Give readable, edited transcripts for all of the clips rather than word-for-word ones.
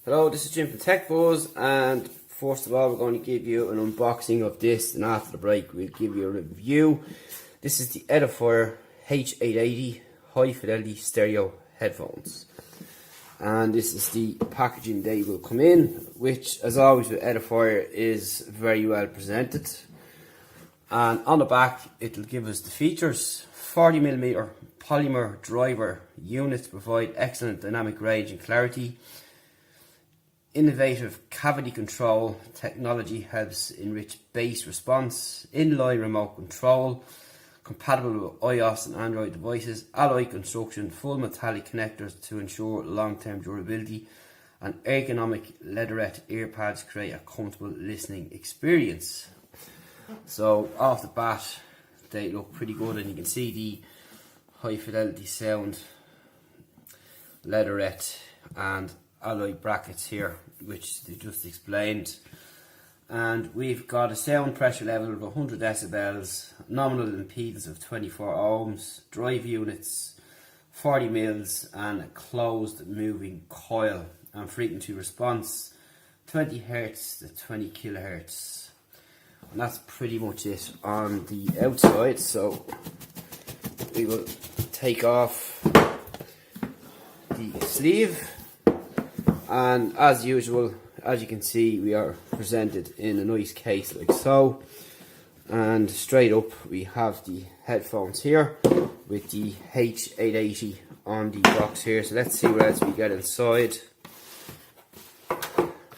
Hello, this is Jim from Tech Buzz, and first of all we're going to give you an unboxing of this, and after the break we'll give you a review. This is the Edifier BH-880 High Fidelity Stereo Headphones, and this is the packaging they will come in, which as always with Edifier is very well presented. And on the back it will give us the features: 40mm polymer driver units provide excellent dynamic range and clarity. Innovative cavity control technology helps enrich bass response. Inline remote control, compatible with iOS and Android devices. Alloy construction, full metallic connectors to ensure long-term durability. And ergonomic leatherette earpads create a comfortable listening experience. So off the bat, they look pretty good, and you can see the high fidelity sound leatherette and alloy brackets here, which they just explained. And we've got a sound pressure level of 100 decibels, nominal impedance of 24 ohms, drive units 40 mils, and a closed moving coil, and frequency response 20 Hz to 20 kHz. And that's pretty much it on the outside. So we will take off the sleeve, and as usual, as you can see, we are presented in a nice case like so. And straight up we have the headphones here with the BH-880 on the box here. So let's see what else we get inside.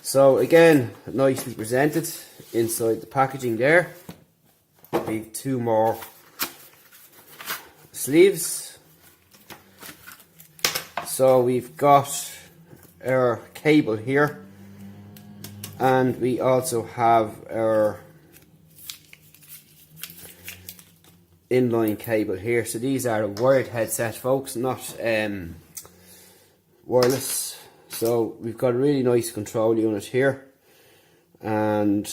So again, nicely presented inside the packaging there. We have two more sleeves. So we've got our cable here, and we also have our inline cable here. So these are a wired headset, folks, not wireless. So we've got a really nice control unit here, and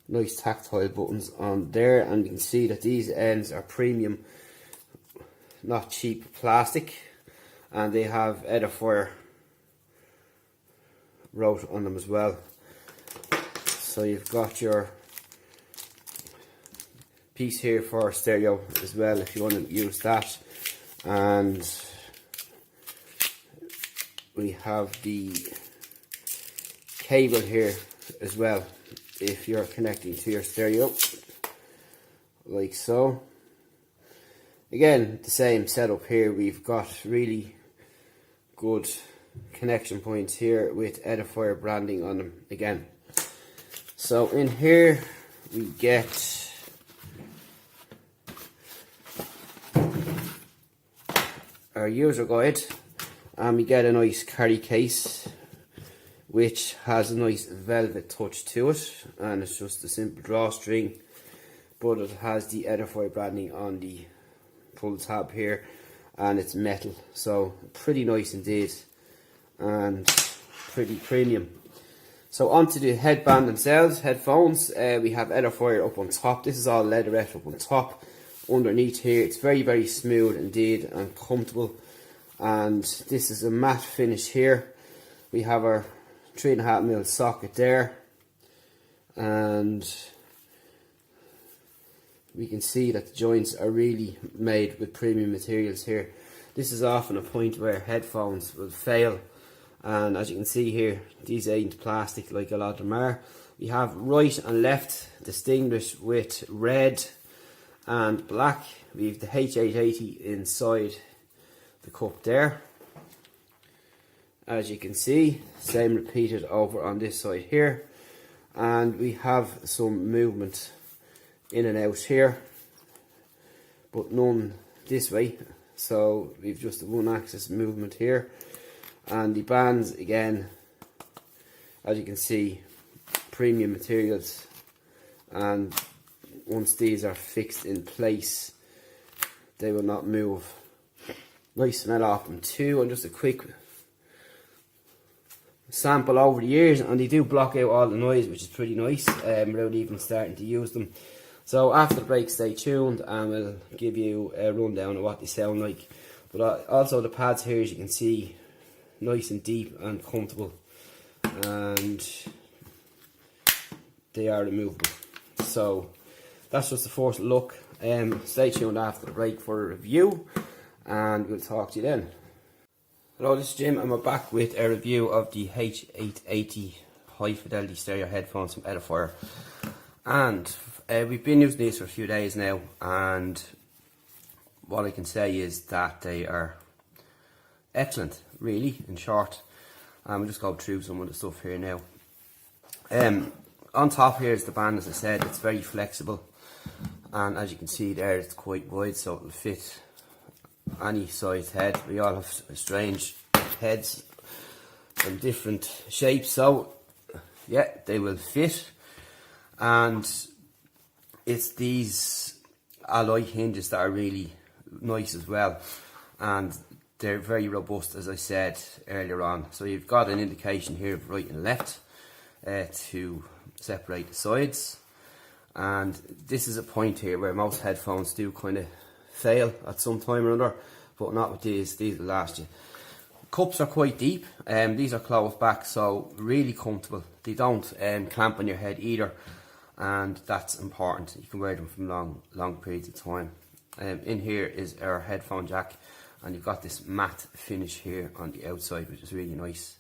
nice tactile buttons on there, and you can see that these ends are premium, not cheap plastic, and they have Edifier wrote on them as well. So you've got your piece here for stereo as well if you want to use that, and we have the cable here as well if you're connecting to your stereo, like so. Again, the same setup here. We've got really good connection points here with Edifier branding on them again. So in here we get our user guide, and we get a nice carry case which has a nice velvet touch to it, and it's just a simple drawstring, but it has the Edifier branding on the pull tab here, and it's metal, so pretty nice indeed and pretty premium. So onto the headband themselves, headphones. We have Edifier up on top. This is all leatherette up on top. Underneath here it's very smooth indeed and comfortable, and this is a matte finish here. We have our 3.5mm socket there, and we can see that the joints are really made with premium materials here. This is often a point where headphones will fail, and as you can see here, these ain't plastic like a lot of them are. We have right and left distinguished with red and black. We have the BH-880 inside the cup there, as you can see. Same repeated over on this side here, and we have some movement in and out here, but none this way. So we've just a one axis movement here, and the bands again, as you can see, premium materials, and once these are fixed in place they will not move. Nice smell off them too, and just a quick sample over the years, and they do block out all the noise, which is pretty nice, without even starting to use them. So after the break, stay tuned and we'll give you a rundown of what they sound like. But also the pads here, as you can see, nice and deep and comfortable, and they are removable. So that's just the first look. Stay tuned after the break for a review, and we'll talk to you then. Hello, this is Jim, and we're back with a review of the BH-880 High Fidelity stereo headphones from Edifier. And we've been using these for a few days now, and what I can say is that they are excellent, really, in short. We'll just go through some of the stuff here now. On top here is the band, as I said. It's very flexible, and as you can see there, it's quite wide, so it'll fit any size head. We all have strange heads and different shapes, so yeah, they will fit. And it's these alloy hinges that are really nice as well, and they're very robust, as I said earlier on. So you've got an indication here of right and left to separate the sides, and this is a point here where most headphones do kind of fail at some time or another, but not with these. These will last you. Cups are quite deep, these are closed back, so really comfortable. They don't clamp on your head either, and that's important. You can wear them from long periods of time. In here is our headphone jack, and you've got this matte finish here on the outside, which is really nice.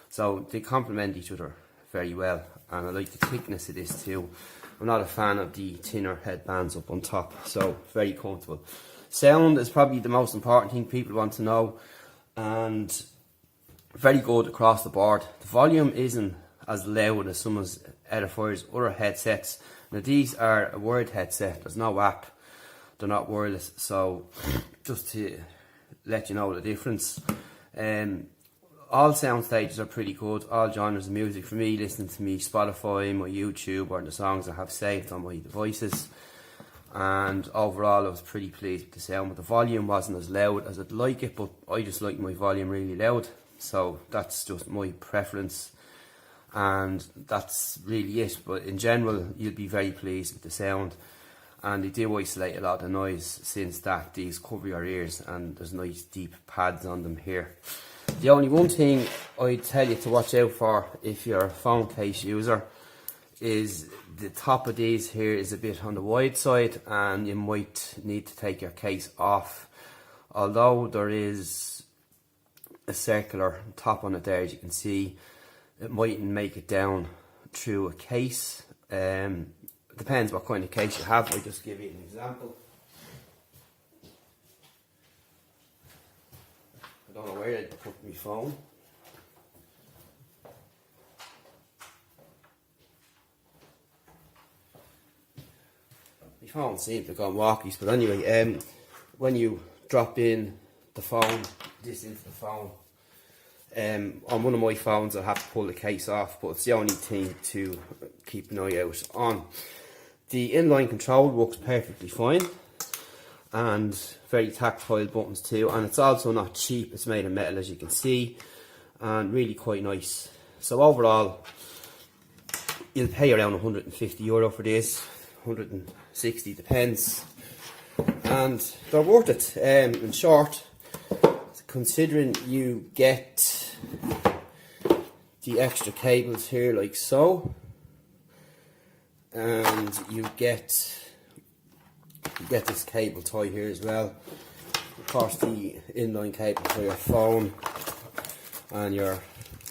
So they complement each other very well, and I like the thickness of this too. I'm not a fan of the thinner headbands up on top, so very comfortable. Sound is probably the most important thing people want to know, and very good across the board. The volume isn't as loud as some of Edifier's other headsets. Now these are a wired headset, there's no app, they're not wireless, so just to let you know the difference. All sound stages are pretty good, all genres of music. For me, listening to me Spotify, my YouTube, or the songs I have saved on my devices. And overall I was pretty pleased with the sound, but the volume wasn't as loud as I'd like it, but I just like my volume really loud, so that's just my preference, and that's really it. But in general, you'll be very pleased with the sound, and they do isolate a lot of the noise, since that these cover your ears and there's nice deep pads on them here. The only one thing I'd tell you to watch out for if you're a phone case user is the top of these here is a bit on the wide side, and you might need to take your case off. Although there is a circular top on it there, as you can see, it mightn't make it down through a case. Depends what kind of case you have. I'll just give you an example. I don't know where I'd put my phone. My phone seems to have gone walkies, but anyway, when you drop in the phone, this into the phone, on one of my phones I'll have to pull the case off, but it's the only thing to keep an eye out on. The inline control works perfectly fine, and very tactile buttons too, and it's also not cheap. It's made of metal, as you can see, and really quite nice. So overall, you'll pay around €150 for this, 160 depends, and they're worth it. In short, considering you get the extra cables here like so, and you get this cable tie here as well. Of course, the inline cable for your phone and your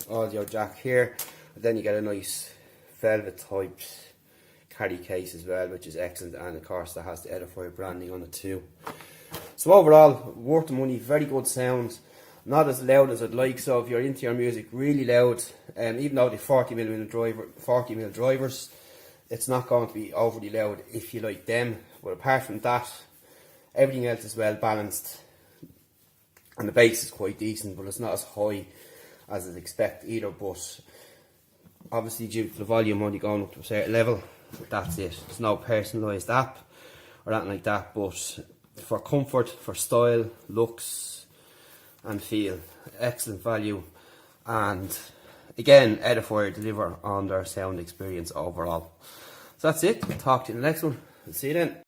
audio jack here. And then you get a nice velvet type carry case as well, which is excellent, and of course that has the Edifier branding on it too. So overall, worth the money, very good sound, not as loud as I'd like. So if you're into your music really loud, even though the 40mm drivers, it's not going to be overly loud if you like them. But apart from that, everything else is well balanced, and the bass is quite decent, but it's not as high as I'd expect either. But obviously, due to the volume only going up to a certain level, that's it. There's no personalised app or anything like that, but for comfort, for style, looks and feel, excellent value. And again, Edifier deliver on their sound experience overall. So that's it. Talk to you in the next one. See you then.